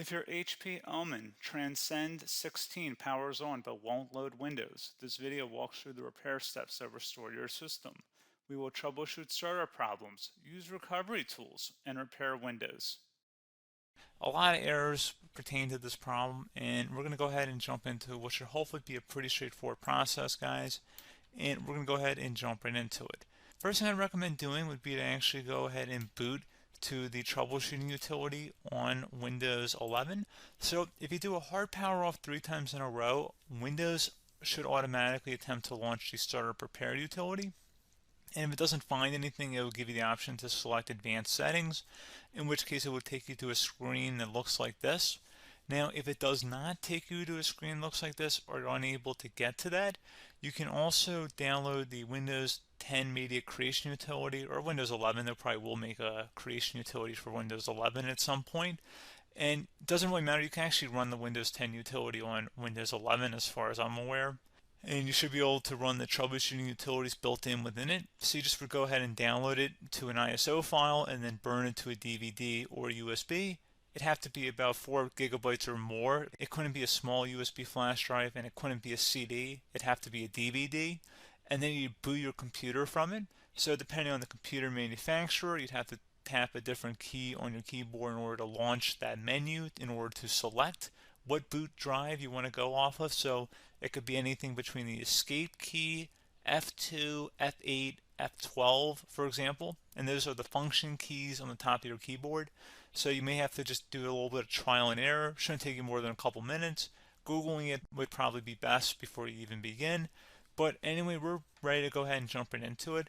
If your HP OMEN Transcend 16 powers on but won't load Windows, this video walks through the repair steps that restore your system. We will troubleshoot startup problems, use recovery tools, and repair Windows. A lot of errors pertain to this problem, and we're going to go ahead and jump into what should hopefully be a pretty straightforward process, guys. And we're going to go ahead and jump right into it. First thing I'd recommend doing would be to actually go ahead and boot to the troubleshooting utility on Windows 11. So if you do a hard power off 3 times in a row, Windows should automatically attempt to launch the startup repair utility. And if it doesn't find anything, it will give you the option to select advanced settings, in which case it will take you to a screen that looks like this. Now, if it does not take you to a screen that looks like this, or you're unable to get to that, you can also download the Windows 10 Media Creation Utility, or Windows 11. They probably will make a creation utility for Windows 11 at some point. And it doesn't really matter, you can actually run the Windows 10 utility on Windows 11 as far as I'm aware. And you should be able to run the troubleshooting utilities built in within it. So you just would go ahead and download it to an ISO file and then burn it to a DVD or USB. It'd have to be about 4 gigabytes or more. It couldn't be a small USB flash drive, and it couldn't be a CD. It'd have to be a DVD. And then you boot your computer from it. So depending on the computer manufacturer, you'd have to tap a different key on your keyboard in order to launch that menu, in order to select what boot drive you want to go off of. So it could be anything between the escape key, F2, F8, F12, for example. And those are the function keys on the top of your keyboard. So you may have to just do a little bit of trial and error. Shouldn't take you more than a couple minutes. Googling it would probably be best before you even begin. But anyway, we're ready to go ahead and jump right into it.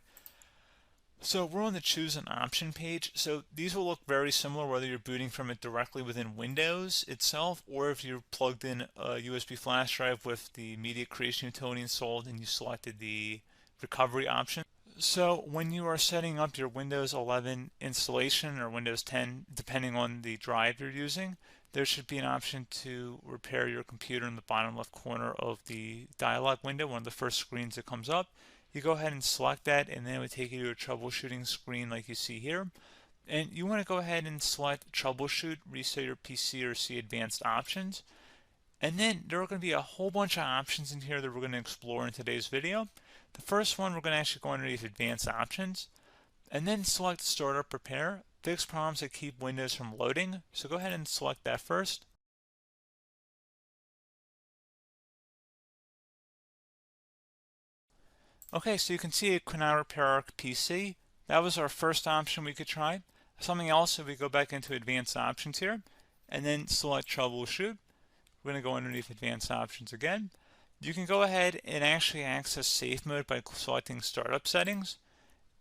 So we're on the choose an option page. So these will look very similar whether you're booting from it directly within Windows itself, or if you're plugged in a USB flash drive with the media creation utility installed and you selected the recovery option. So when you are setting up your Windows 11 installation or Windows 10, depending on the drive you're using, there should be an option to repair your computer in the bottom left corner of the dialog window, one of the first screens that comes up. You go ahead and select that, and then it would take you to a troubleshooting screen like you see here. And you want to go ahead and select troubleshoot, reset your PC, or see advanced options. And then there are going to be a whole bunch of options in here that we're going to explore in today's video. The first one, we're going to actually go underneath advanced options, and then select startup repair, fix problems that keep Windows from loading. So go ahead and select that first. Okay, so you can see it could not repair our PC. That was our first option we could try. Something else, if we go back into advanced options here, and then select troubleshoot, we're going to go underneath advanced options again. You can go ahead and actually access safe mode by selecting startup settings.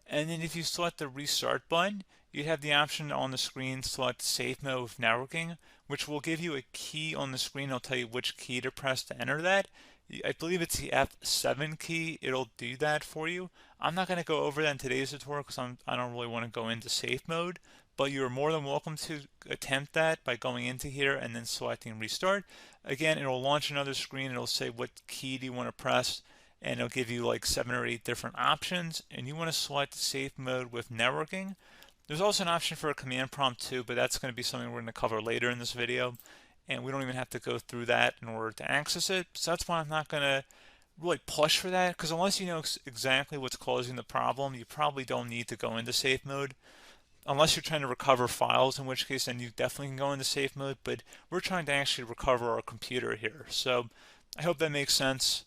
And then if you select the restart button, you have the option on the screen, select safe mode with networking, which will give you a key on the screen. It'll tell you which key to press to enter that. I believe it's the F7 key. It'll do that for you. I'm not going to go over that in today's tutorial because I don't really want to go into safe mode, but you're more than welcome to attempt that by going into here and then selecting restart. Again, it'll launch another screen. It'll say what key do you want to press, and it'll give you like 7 or 8 different options, and you want to select safe mode with networking. There's also an option for a command prompt too, but that's going to be something we're going to cover later in this video, and we don't even have to go through that in order to access it. So that's why I'm not going to really push for that, because unless you know exactly what's causing the problem, you probably don't need to go into safe mode. Unless you're trying to recover files, in which case then you definitely can go into safe mode, but we're trying to actually recover our computer here. So I hope that makes sense.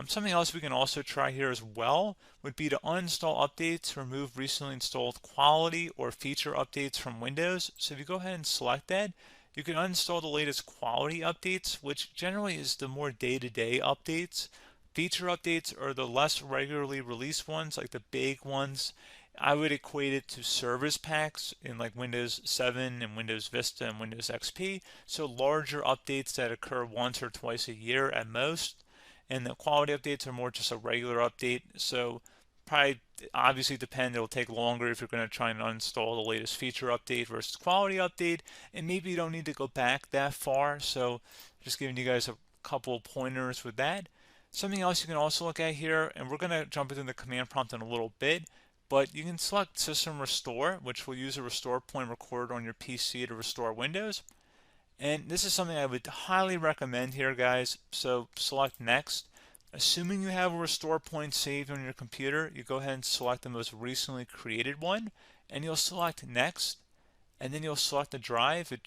Something else we can also try here as well would be to uninstall updates, remove recently installed quality or feature updates from Windows. So if you go ahead and select that, you can uninstall the latest quality updates, which generally is the more day-to-day updates. Feature updates are the less regularly released ones, like the big ones. I would equate it to service packs in like Windows 7 and Windows Vista and Windows XP. So larger updates that occur once or twice a year at most. And the quality updates are more just a regular update. So probably obviously depend, it'll take longer if you're going to try and uninstall the latest feature update versus quality update. And maybe you don't need to go back that far. So just giving you guys a couple of pointers with that. Something else you can also look at here, and we're going to jump into the command prompt in a little bit, but you can select System Restore, which will use a restore point recorded on your PC to restore Windows. And this is something I would highly recommend here, guys. So select next. Assuming you have a restore point saved on your computer, you go ahead and select the most recently created one, and you'll select next, and then you'll select the drive. You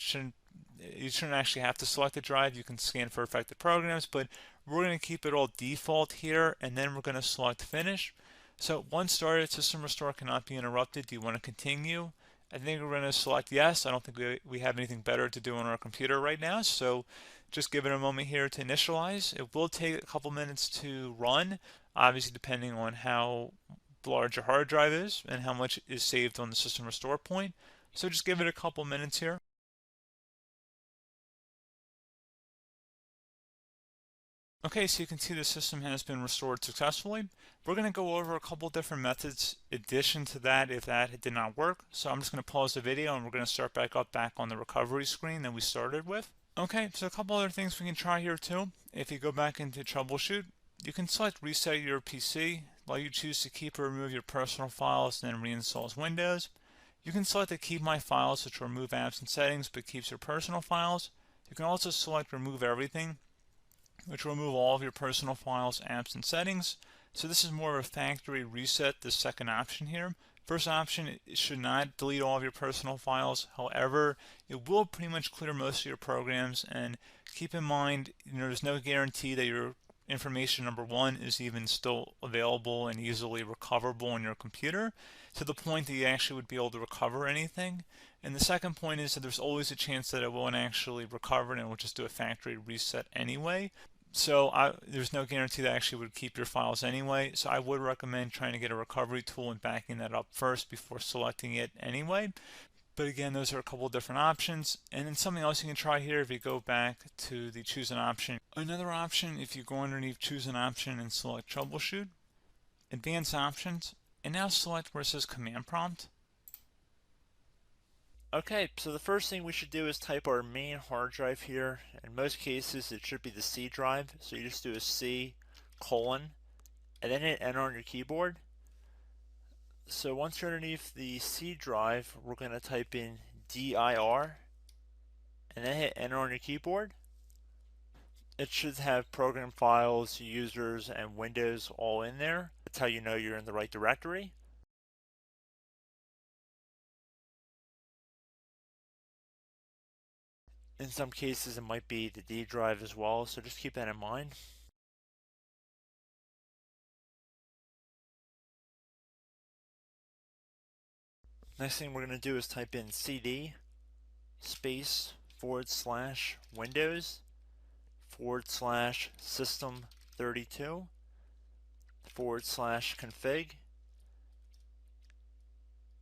shouldn't actually have to select the drive. You can scan for affected programs, but we're going to keep it all default here, and then we're going to select finish. So once started, system restore cannot be interrupted. Do you want to continue? I think we're going to select yes. I don't think we have anything better to do on our computer right now, so just give it a moment here to initialize. It will take a couple minutes to run, obviously depending on how large your hard drive is and how much is saved on the system restore point. So just give it a couple minutes here. Okay, so you can see the system has been restored successfully. We're going to go over a couple different methods in addition to that if that did not work. So I'm just going to pause the video and we're going to start back on the recovery screen that we started with. Okay, so a couple other things we can try here too. If you go back into troubleshoot, you can select reset your PC while you choose to keep or remove your personal files and then reinstalls Windows. You can select to keep my files, which will remove apps and settings but keeps your personal files. You can also select remove everything, which will remove all of your personal files, apps, and settings. So this is more of a factory reset, the second option here. First option, it should not delete all of your personal files. However, it will pretty much clear most of your programs. And keep in mind, there's no guarantee that your information, number one, is even still available and easily recoverable on your computer to the point that you actually would be able to recover anything. And the second point is that there's always a chance that it won't actually recover and it will just do a factory reset anyway. So there's no guarantee that actually would keep your files anyway. So I would recommend trying to get a recovery tool and backing that up first before selecting it anyway. But again, those are a couple of different options. And then something else you can try here if you go back to the choose an option. Another option, if you go underneath choose an option and select troubleshoot, advanced options, and now select where it says command prompt. Okay, so the first thing we should do is type our main hard drive here. In most cases, it should be the C drive. So you just do a C colon and then hit enter on your keyboard. So once you're underneath the C drive, we're going to type in dir and then hit enter on your keyboard. It should have program files, users, and Windows all in there. That's how you know you're in the right directory. In some cases, it might be the D drive as well, so just keep that in mind. Next thing we're going to do is type in cd space / Windows / system 32 / config,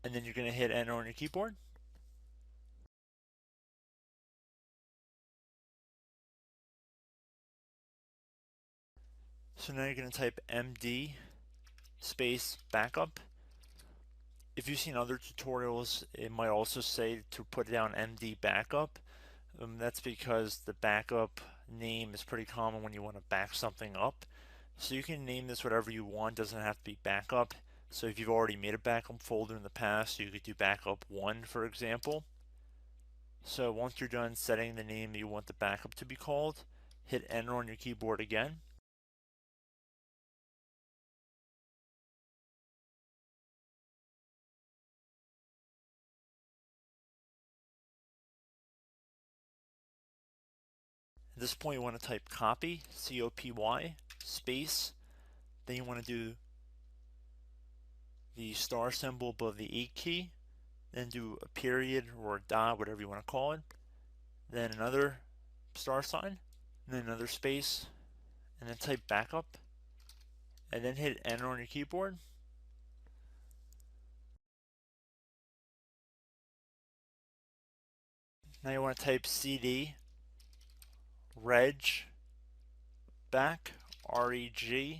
and then you're going to hit enter on your keyboard. So now you're going to type md space backup. If you've seen other tutorials, it might also say to put down md backup. That's because the backup name is pretty common when you want to back something up. So you can name this whatever you want, doesn't have to be backup. So if you've already made a backup folder in the past, you could do backup 1, for example. So once you're done setting the name you want the backup to be called, hit enter on your keyboard again. At this point you want to type copy, C-O-P-Y, space, then you want to do the star symbol above the 8 key, then do a period or a dot, whatever you want to call it, then another star sign, and then another space, and then type backup, and then hit enter on your keyboard. Now you want to type cd reg back, REGBACK,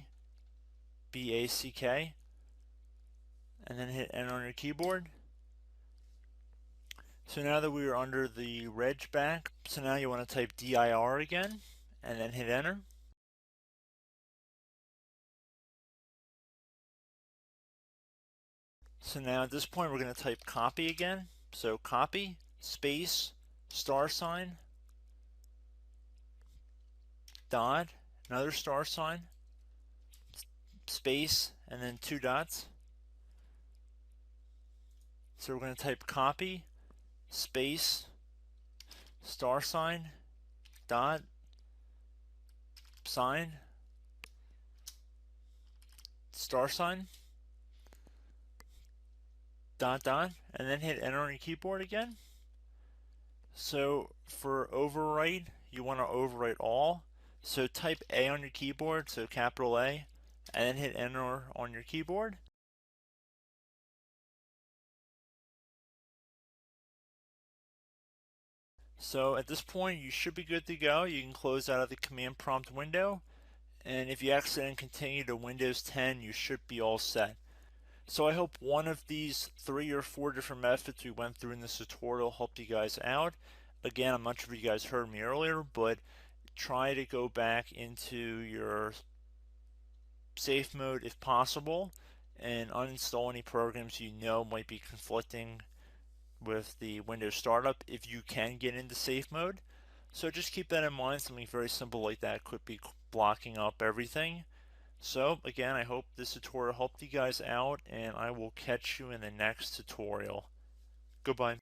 and then hit enter on your keyboard. So now that we are under the reg back, so now you want to type dir again, and then hit enter. So now at this point we're going to type copy again. So copy, space, star sign, dot, another star sign, space, and then 2 dots. So we're going to type copy, space, star sign, dot, sign, star sign, dot, dot, and then hit enter on your keyboard again. So for overwrite, you want to overwrite all. So type A on your keyboard, so capital A, and then hit enter on your keyboard. So at this point, you should be good to go. You can close out of the command prompt window. And if you accidentally continue to Windows 10, you should be all set. So I hope one of these 3 or 4 different methods we went through in this tutorial helped you guys out. Again, I'm not sure if you guys heard me earlier, but try to go back into your safe mode if possible and uninstall any programs you know might be conflicting with the Windows startup if you can get into safe mode. So just keep that in mind. Something very simple like that could be blocking up everything. So again, I hope this tutorial helped you guys out, and I will catch you in the next tutorial. Goodbye.